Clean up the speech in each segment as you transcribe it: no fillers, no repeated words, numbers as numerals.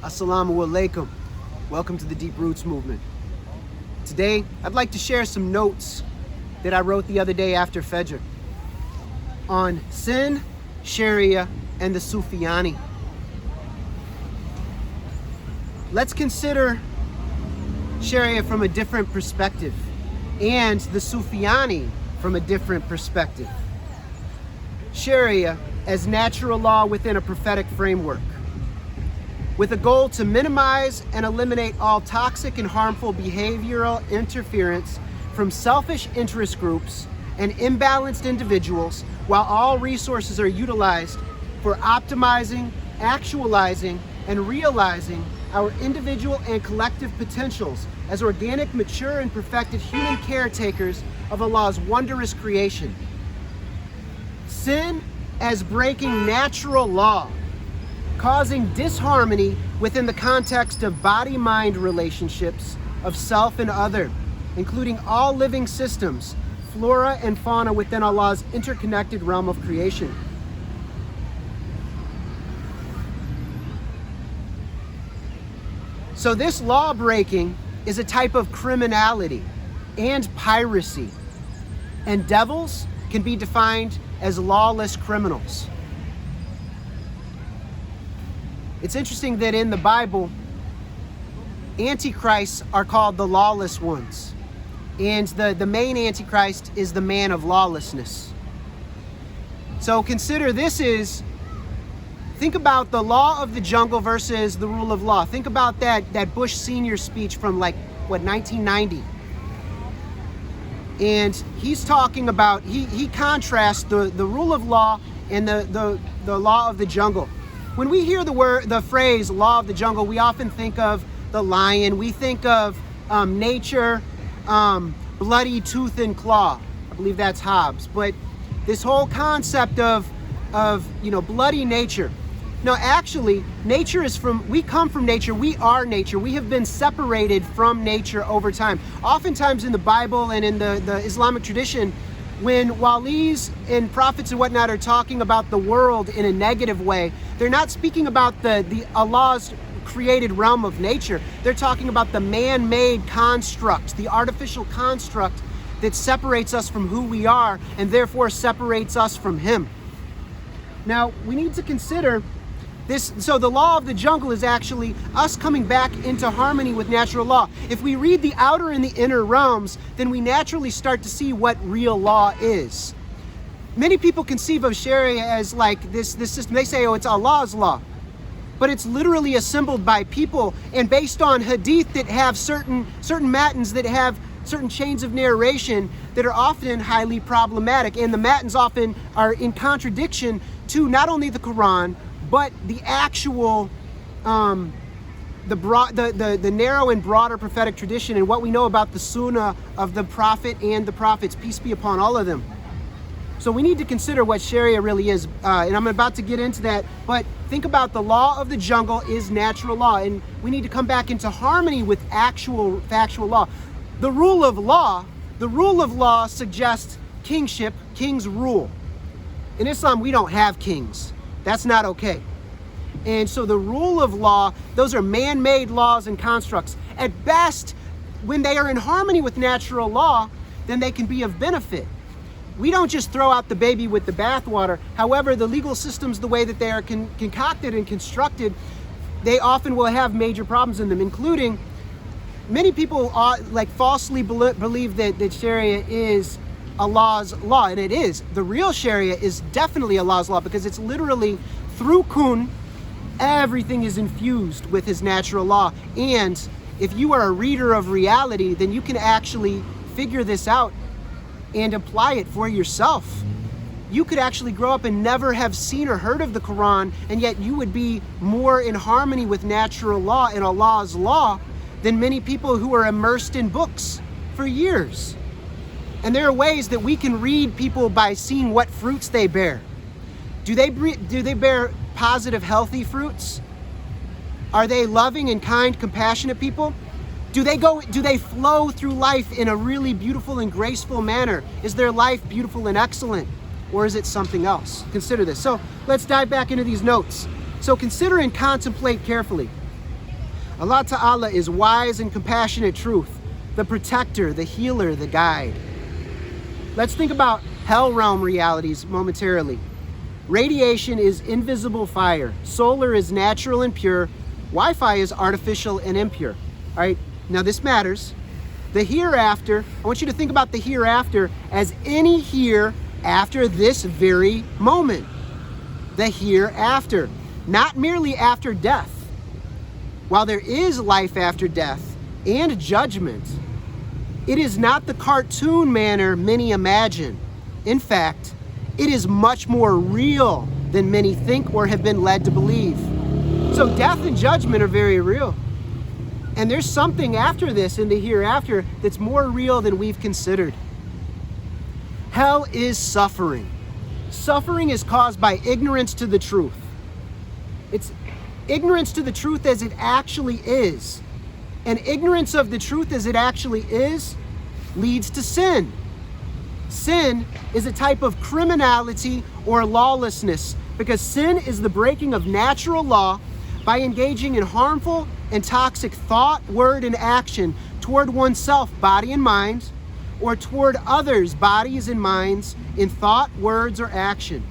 Assalamu alaikum. Welcome to the Deep Roots Movement. Today, I'd like to share some notes that I wrote the other day after Fajr on sin, Shariah, and the Sufyani. Let's consider Shariah from a different perspective and the Sufyani from a different perspective. Shariah as natural law within a prophetic framework, with a goal to minimize and eliminate all toxic and harmful behavioral interference from selfish interest groups and imbalanced individuals, while all resources are utilized for optimizing, actualizing, and realizing our individual and collective potentials as organic, mature, and perfected human caretakers of Allah's wondrous creation. Sin as breaking natural law, causing disharmony within the context of body-mind relationships of self and other, including all living systems, flora and fauna within Allah's interconnected realm of creation. So this law breaking is a type of criminality and piracy, and devils can be defined as lawless criminals. It's interesting that in the Bible, antichrists are called the lawless ones. And the main antichrist is the man of lawlessness. So consider think about the law of the jungle versus the rule of law. Think about that Bush Senior speech from 1990. And he's talking about, he contrasts the rule of law and the law of the jungle. When we hear the phrase law of the jungle, we often think of the lion. We think of nature, bloody tooth and claw. I believe that's Hobbes. But this whole concept of bloody nature. No, actually, nature is we come from nature. We are nature. We have been separated from nature over time. Oftentimes in the Bible and in the Islamic tradition, when walis and prophets and whatnot are talking about the world in a negative way, they're not speaking about the Allah's created realm of nature. They're talking about the man-made construct, the artificial construct that separates us from who we are and therefore separates us from Him. Now, we need to consider this. So the law of the jungle is actually us coming back into harmony with natural law. If we read the outer and the inner realms, then we naturally start to see what real law is. Many people conceive of Sharia as this system. They say, oh, it's Allah's law. But it's literally assembled by people and based on hadith that have certain matins that have certain chains of narration that are often highly problematic. And the matins often are in contradiction to not only the Quran, but the actual, the narrow and broader prophetic tradition and what we know about the sunnah of the prophet and the prophets, peace be upon all of them. So we need to consider what Sharia really is, and I'm about to get into that, but think about the law of the jungle is natural law, and we need to come back into harmony with actual factual law. The rule of law suggests kingship, kings rule. In Islam, we don't have kings. That's not okay. And so the rule of law, those are man-made laws and constructs. At best, when they are in harmony with natural law, then they can be of benefit. We don't just throw out the baby with the bathwater. However, the legal systems, the way that they are concocted and constructed, they often will have major problems in them, including many people falsely believe that Sharia is Allah's law, and it is. The real Sharia is definitely Allah's law because it's literally through kun, everything is infused with His natural law. And if you are a reader of reality, then you can actually figure this out and apply it for yourself. You could actually grow up and never have seen or heard of the Quran, and yet you would be more in harmony with natural law and Allah's law than many people who are immersed in books for years. And there are ways that we can read people by seeing what fruits they bear. Do they bear positive, healthy fruits? Are they loving and kind, compassionate people? Do they flow through life in a really beautiful and graceful manner? Is their life beautiful and excellent? Or is it something else? Consider this. So let's dive back into these notes. So consider and contemplate carefully. Allah Ta'ala is wise and compassionate truth, the protector, the healer, the guide. Let's think about hell realm realities momentarily. Radiation is invisible fire. Solar is natural and pure. Wi-Fi is artificial and impure. All right, now this matters. The hereafter, I want you to think about the hereafter as any here after this very moment. The hereafter, not merely after death. While there is life after death and judgment, it is not the cartoon manner many imagine. In fact, it is much more real than many think or have been led to believe. So death and judgment are very real. And there's something after this in the hereafter that's more real than we've considered. Hell is suffering. Suffering is caused by ignorance to the truth. It's ignorance to the truth as it actually is. And ignorance of the truth as it actually is leads to sin. Sin is a type of criminality or lawlessness because sin is the breaking of natural law by engaging in harmful and toxic thought, word, and action toward oneself, body and mind, or toward others, bodies and minds, in thought, words, or action.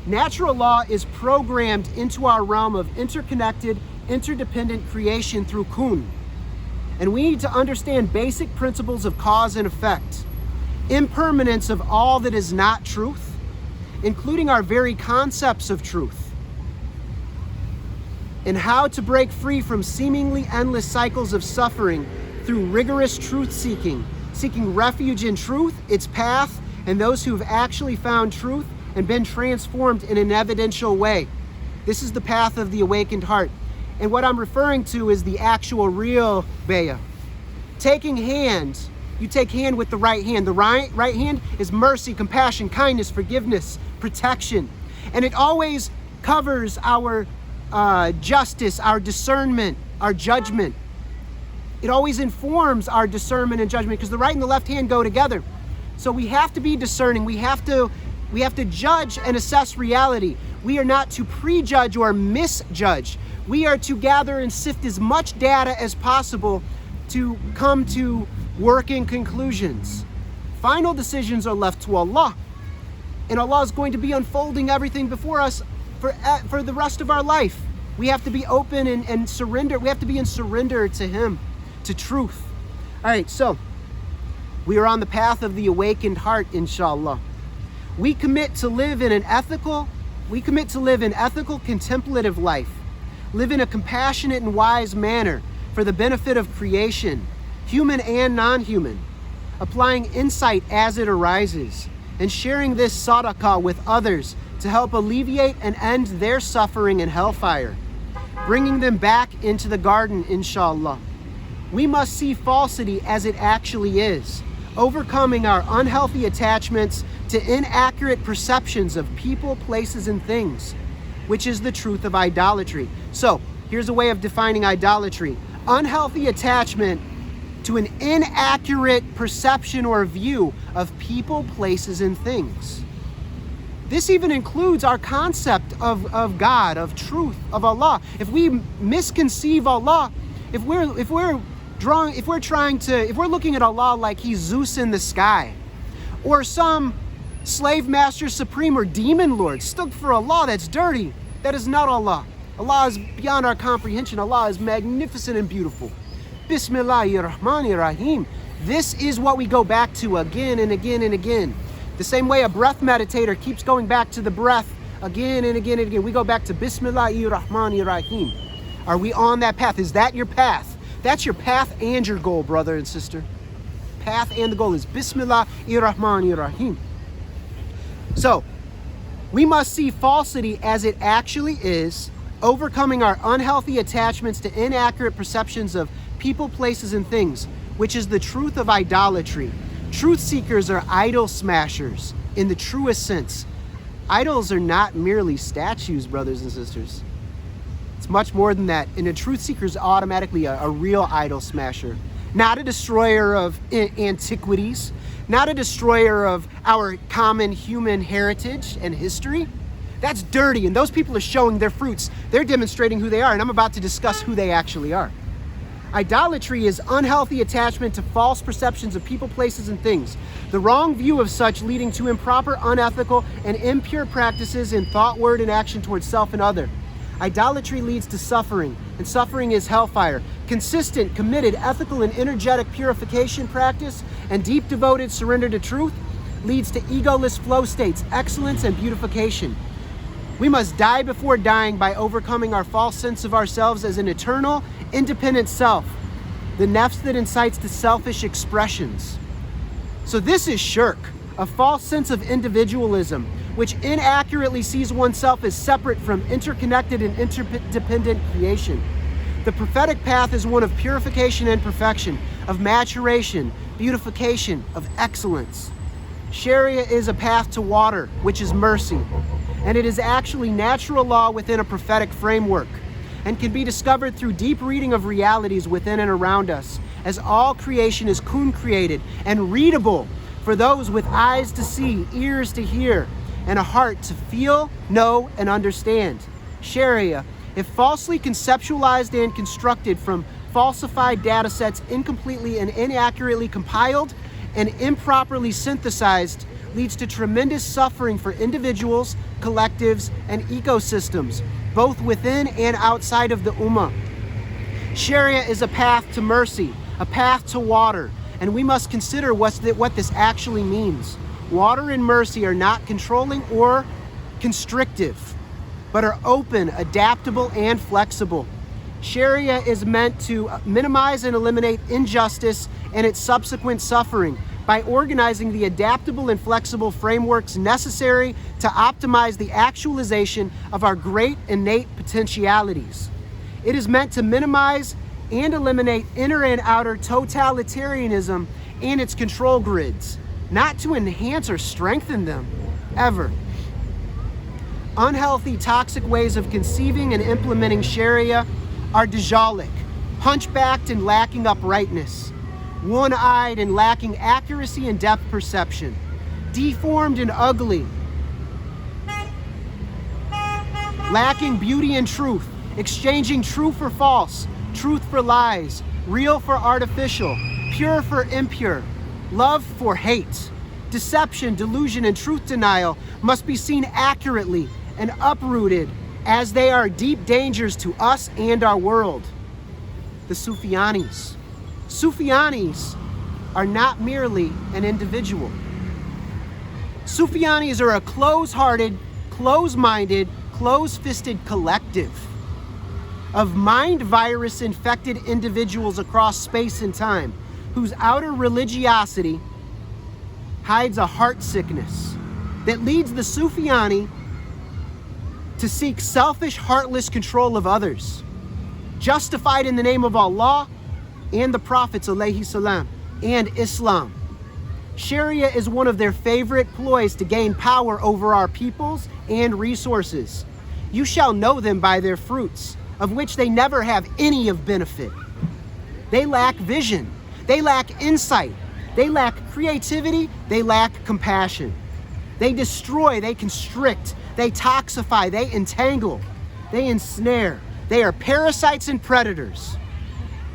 Natural law is programmed into our realm of interconnected, interdependent creation through kun. And we need to understand basic principles of cause and effect, impermanence of all that is not truth, including our very concepts of truth, and how to break free from seemingly endless cycles of suffering through rigorous truth-seeking, seeking refuge in truth, its path, and those who have actually found truth and been transformed in an evidential way. This is the path of the awakened heart. And what I'm referring to is the actual real bayah. Taking hands, you take hand with the right hand. The right hand is mercy, compassion, kindness, forgiveness, protection. And it always covers our justice, our discernment, our judgment. It always informs our discernment and judgment because the right and the left hand go together. So we have to be discerning. We have to judge and assess reality. We are not to prejudge or misjudge. We are to gather and sift as much data as possible to come to working conclusions. Final decisions are left to Allah. And Allah is going to be unfolding everything before us for the rest of our life. We have to be open and surrender. We have to be in surrender to Him, to truth. All right, so we are on the path of the awakened heart, inshallah. We commit to live in ethical, contemplative life. Live in a compassionate and wise manner for the benefit of creation, human and non-human, applying insight as it arises, and sharing this sadaqah with others to help alleviate and end their suffering in hellfire, bringing them back into the garden, inshallah. We must see falsity as it actually is, overcoming our unhealthy attachments to inaccurate perceptions of people, places, and things, which is the truth of idolatry. So, here's a way of defining idolatry. Unhealthy attachment to an inaccurate perception or view of people, places, and things. This even includes our concept of God, of truth, of Allah. If we misconceive Allah, if we're looking at Allah like He's Zeus in the sky, or some slave master supreme or demon lord, stuck for Allah, that's dirty. That is not Allah. Allah is beyond our comprehension. Allah is magnificent and beautiful. Bismillahirrahmanirrahim. This is what we go back to again and again and again. The same way a breath meditator keeps going back to the breath again and again and again. We go back to Bismillahirrahmanirrahim. Are we on that path? Is that your path? That's your path and your goal, brother and sister. Path and the goal is Bismillahirrahmanirrahim. So, we must see falsity as it actually is, overcoming our unhealthy attachments to inaccurate perceptions of people, places, and things, which is the truth of idolatry. Truth seekers are idol smashers in the truest sense. Idols are not merely statues, brothers and sisters. It's much more than that. And a truth seeker is automatically a real idol smasher. Not a destroyer of antiquities, not a destroyer of our common human heritage and history, That's dirty, and those people are showing their fruits. They're demonstrating who they are, and I'm about to discuss who they actually are. Idolatry is unhealthy attachment to false perceptions of people, places, and things. The wrong view of such leading to improper, unethical, and impure practices in thought, word, and action towards self and other. Idolatry leads to suffering, and suffering is hellfire. Consistent, committed, ethical, and energetic purification practice and deep devoted surrender to truth leads to egoless flow states, excellence, and beautification. We must die before dying by overcoming our false sense of ourselves as an eternal, independent self, the nafs that incites to selfish expressions. So this is shirk, a false sense of individualism, which inaccurately sees oneself as separate from interconnected and interdependent creation. The prophetic path is one of purification and perfection, of maturation, beautification, of excellence. Shariah is a path to water, which is mercy, and it is actually natural law within a prophetic framework, and can be discovered through deep reading of realities within and around us, as all creation is kun created and readable for those with eyes to see, ears to hear, and a heart to feel, know, and understand. Shariah, if falsely conceptualized and constructed from falsified data sets, incompletely and inaccurately compiled and improperly synthesized, leads to tremendous suffering for individuals, collectives, and ecosystems, both within and outside of the Ummah. Shariah is a path to mercy, a path to water, and we must consider what this actually means. Water and mercy are not controlling or constrictive, but are open, adaptable, and flexible. Shariah is meant to minimize and eliminate injustice and its subsequent suffering by organizing the adaptable and flexible frameworks necessary to optimize the actualization of our great innate potentialities. It is meant to minimize and eliminate inner and outer totalitarianism and its control grids, not to enhance or strengthen them, ever. Unhealthy, toxic ways of conceiving and implementing Shariah are dajjalic, hunchbacked and lacking uprightness, one-eyed and lacking accuracy and depth perception, deformed and ugly, lacking beauty and truth, exchanging true for false, truth for lies, real for artificial, pure for impure, love for hate. Deception, delusion, and truth denial must be seen accurately and uprooted, as they are deep dangers to us and our world. The Sufyanis. Sufyanis are not merely an individual. Sufyanis are a close-hearted, close-minded, close-fisted collective of mind virus-infected individuals across space and time, whose outer religiosity hides a heart sickness that leads the Sufyani to seek selfish, heartless control of others, justified in the name of Allah and the Prophets alayhi salam and Islam. Shariah is one of their favorite ploys to gain power over our peoples and resources. You shall know them by their fruits, of which they never have any of benefit. They lack vision, they lack insight, they lack creativity, they lack compassion. They destroy, they constrict, they toxify, they entangle, they ensnare. They are parasites and predators,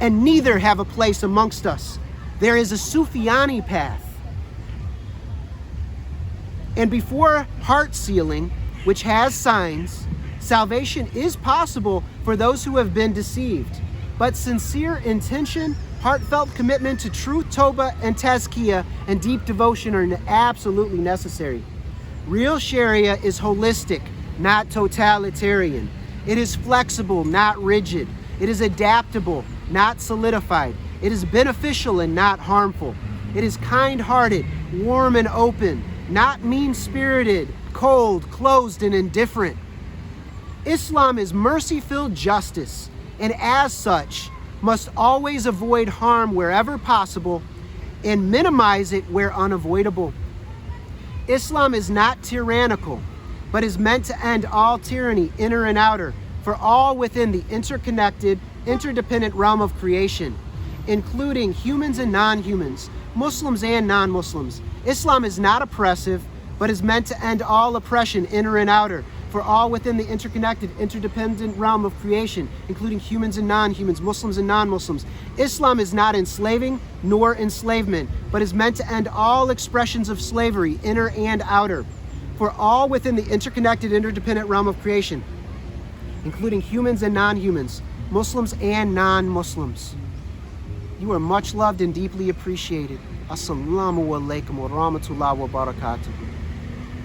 and neither have a place amongst us. There is a Sufyani path. And before heart sealing, which has signs, salvation is possible for those who have been deceived. But sincere intention, heartfelt commitment to truth, Toba, and Tazkiyah, and deep devotion are absolutely necessary. Real Shariah is holistic, not totalitarian. It is flexible, not rigid. It is adaptable, not solidified. It is beneficial and not harmful. It is kind-hearted, warm and open, not mean-spirited, cold, closed, and indifferent. Islam is mercy-filled justice, and as such, must always avoid harm wherever possible and minimize it where unavoidable. Islam is not tyrannical, but is meant to end all tyranny, inner and outer, for all within the interconnected, interdependent realm of creation, including humans and non-humans, Muslims and non-Muslims. Islam is not oppressive, but is meant to end all oppression, inner and outer, for all within the interconnected, interdependent realm of creation, including humans and non-humans, Muslims and non-Muslims. Islam is not enslaving nor enslavement, but is meant to end all expressions of slavery, inner and outer, for all within the interconnected, interdependent realm of creation, including humans and non-humans, Muslims and non-Muslims. You are much loved and deeply appreciated. Assalamu alaikum wa rahmatullahi wa barakatuh.